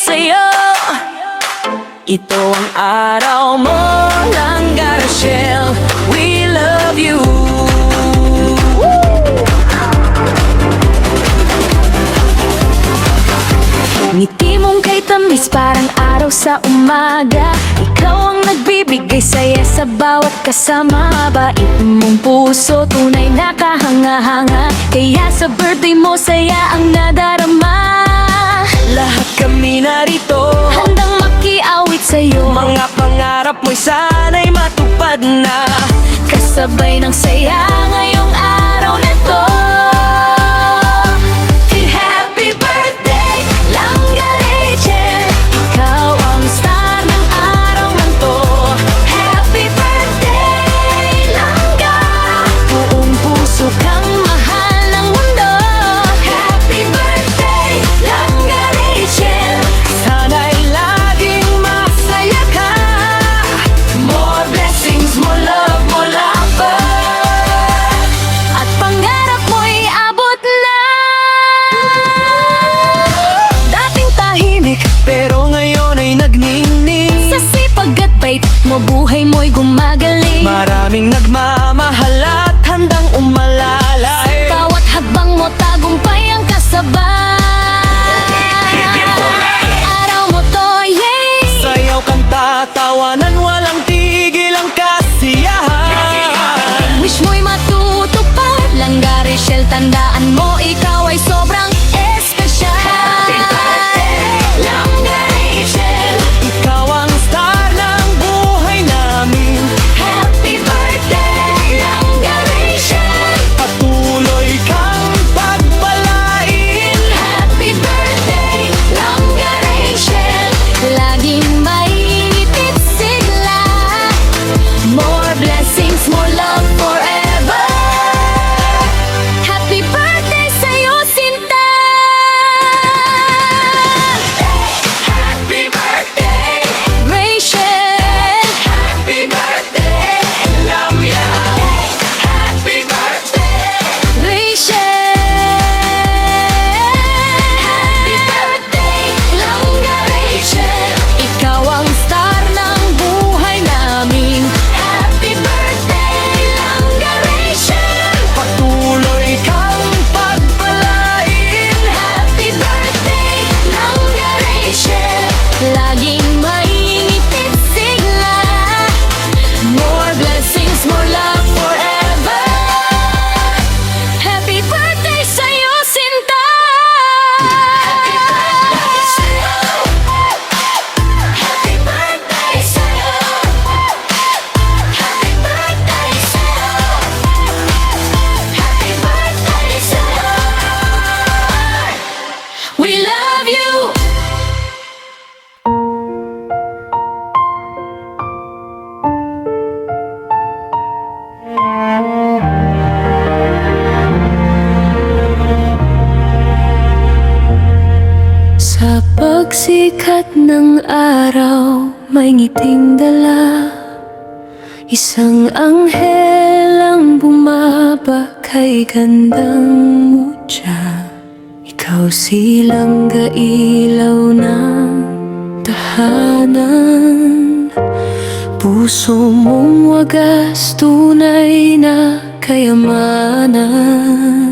sa'yo. Ito ang araw mo, Langga Rachel, we love you. Ngiti mong kay tamis parang araw sa umaga. Ikaw ang nagbibigay saya sa bawat kasama. Mabait mong puso, tunay na kahanga-hanga. Kaya sa birthday mo saya ang nadarama. Lahat kami narito, handang makiawit sa'yo. Mga pangarap mo'y sana'y matupad na. Kasabay ng saya ngayong araw na to. Happy birthday, Langga Rachel, ikaw ang star ng araw na to. Happy birthday, Langga, buong puso kang mahal ng mundo. Happy birthday, Langga Rachel, sana'y laging masaya ka. More blessings, more love, more laughter, at pangarap mo'y abot na. Dating tahimik, pero ngayon ay nagningning. Sa sipag at bait mo, buhay mo'y gumagaling. Maraming nagmamahal at handang umalalay. Sa bawat habang mo, tagumpay ang kasabay. Araw mo to, yay! Sayaw, kanta, tawanan, walang tigil ang kasiyahan. Wish mo'y matutupad, Langga Rachel, tandaan mo, ikaw ay sobrang espesyal. Happy birthday, Langga Rachel, ikaw ang star ng buhay namin. Happy birthday, Langga Rachel, patuloy kang pagpalain. Happy birthday, Langga Rachel, laging may ngiti't sigla. More blessings, more love forever. Happy birthday sa'yo, Sinta. Happy birthday, Rachel. Happy birthday, Lamia. Happy birthday, Rachel. Happy birthday, Langga Rachel, ikaw ang star ng buhay namin. Happy birthday, Langga Rachel, patuloy kang pagpalain. Happy birthday, Langga Rachel, laging may ngiti't sigla. More blessings, more love forever. Happy birthday sa'yo, Sinta. Happy birthday sa'yo. Happy birthday sa'yo. Happy birthday sa'yo. Happy birthday sa'yo. We love you. Sa pagsikat ng araw, may ngiting dala. Isang anghel ang bumaba kay gandang mutya. Ikaw si Langga, ilaw ng tahanan. Puso mong wagas, tunay na kayamanan.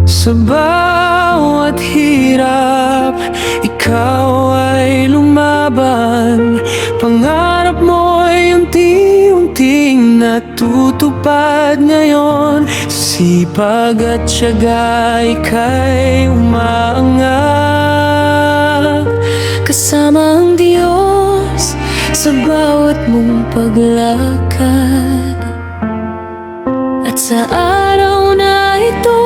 Sa bawat hirap, ikaw ay lumaban. Pangarap mo'y unti-unting natutupad ngayon. Sipag at tiyaga, ika'y umaangat. Kasama ang Diyos sa bawat mong paglakad. At sa araw na ito,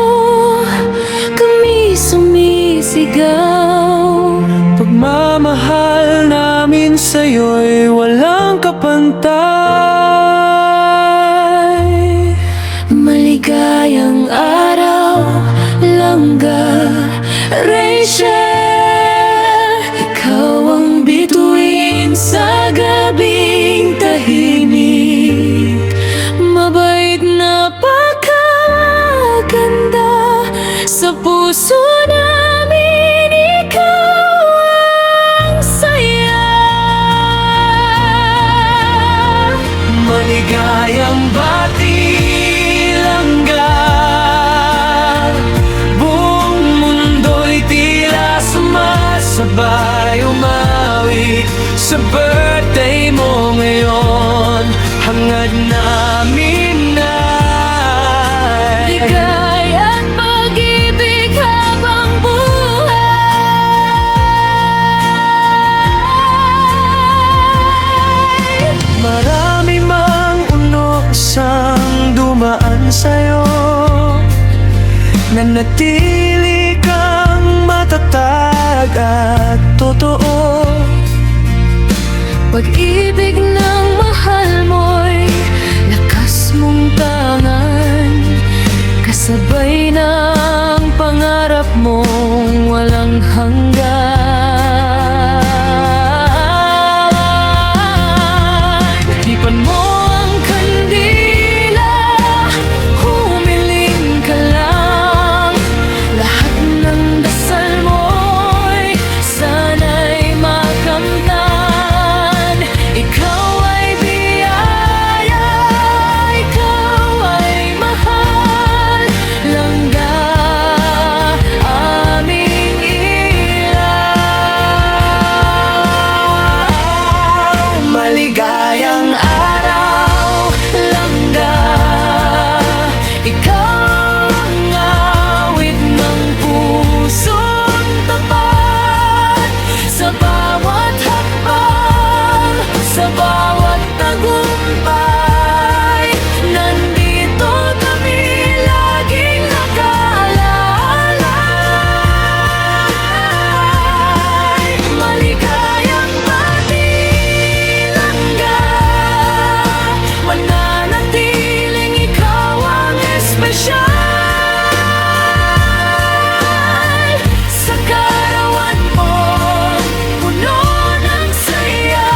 kami sumisigaw. Pagmamahal namin sa'yo'y walang kapantay. Maligayang araw, Langga Rachel, ikaw ang bituin sa gabing tahimik. Mabait na pagkaganda. Sa puso namin ikaw sa birthday mo ngayon, hangad namin ay Ligaya at pag-ibig habang buhay. marami mang unosang dumaan sa'yo, nanatili kang matatag at totoo. Pag-ibig ng mahal mo'y lakas mong tangan, kasabay ng pangarap mong walang hanggan. Tipan mo ang kandila, humiling ka lang. Lahat ng dasal mo'y sana'y makamtan. Ikaw ay biyaya, ikaw ay mahal. Langga aming ilaw. Maligayang Araw, langga, ikaw ang awit ng pusong tapat. Sa bawat hakbang, sa bawat tagumpay, nandito kami laging nakaalalay. Maligayang patilangga, mananatiling ikaw ang espesyal. Sa karawan mo, puno ng saya,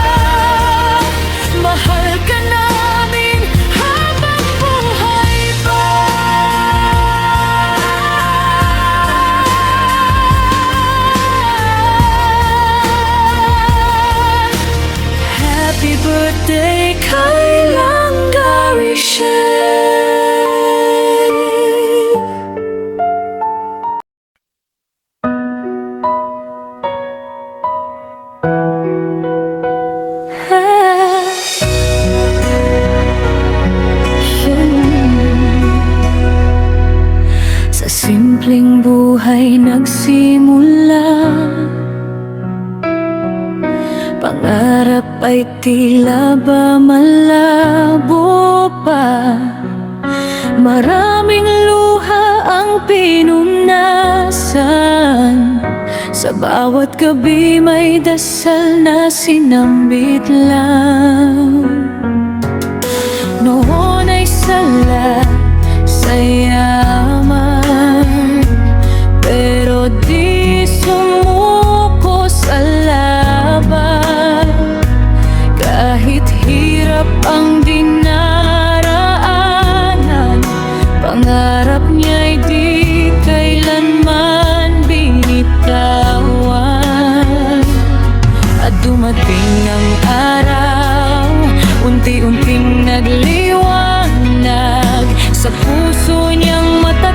mahal ka namin habang buhay pa. Happy birthday kay Langga Richelle. Sa simpleng buhay nagsimula, pangarap ay tila ba malabo pa. Maraming luha ang pinunasan, sa bawat gabi may dasal na sinambit lang. Noon ay sala sa yaman, pero di sumuko sa laban. Kahit hirap ang dinaraanan, pangarap niya'y di kailanman binitawan. At dumating ang araw, unti-unting nagliwanag sa puso niyang mata.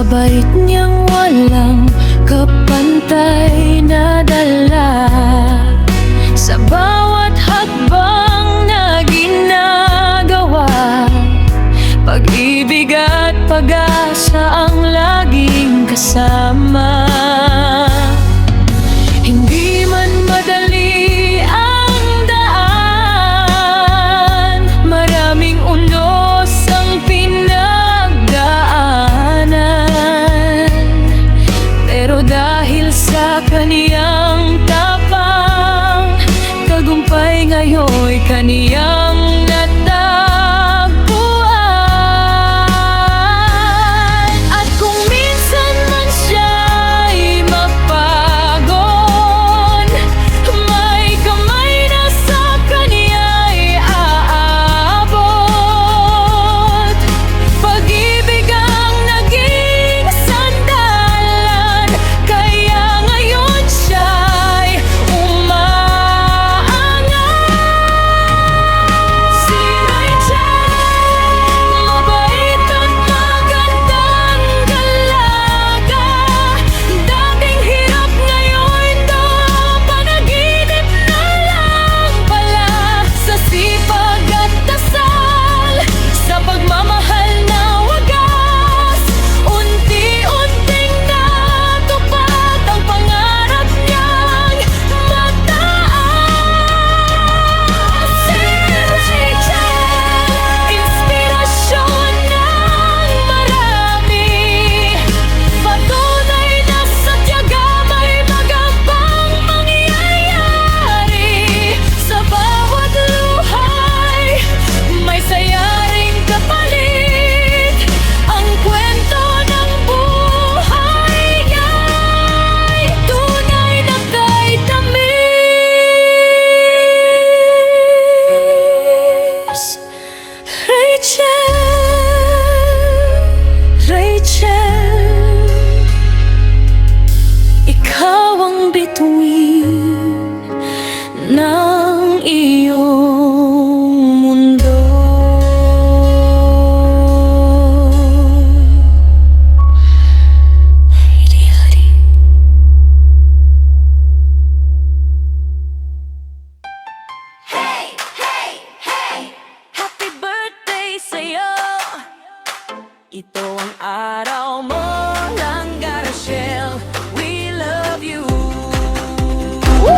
bait niyang walang kapantay na dala. Sa bawat hakbang na ginagawa, pag-ibig at pag-asa ang laging kasama. Hindi man madali ang daan, maraming unos ang pinagdaanan, pero dahil sa kaniyang tapang, tagumpay ngayon'y kaniyang natagpuan. At kung minsan man siya'y mapagod, may kamay na sa kaniya'y aabot. Pag-ibig ang naging sandalan, kaya ngayon siya'y umaangat. Si Rachel, mabait at magandang dalaga. Dating hirap, ngayon to panaginip na lang pala. Sa sipag at dasal, sa pagmamahal na wagas, unti-unting natupad ang pangarap niyang mataas. Si Rachel, inspirasyon ng marami, patunay na sa tiyaga may magandang mangyayari. Sa bawat luhay, may sayaring kapalit. Ang kwento ng buhay niya'y tunay na kay tamis. Rachel, ikaw ang bituin ng iyong mundo. Hari-hari. Hey, hey, hey! Happy birthday sa'yo! Ito ang araw mo, Langgara Shell.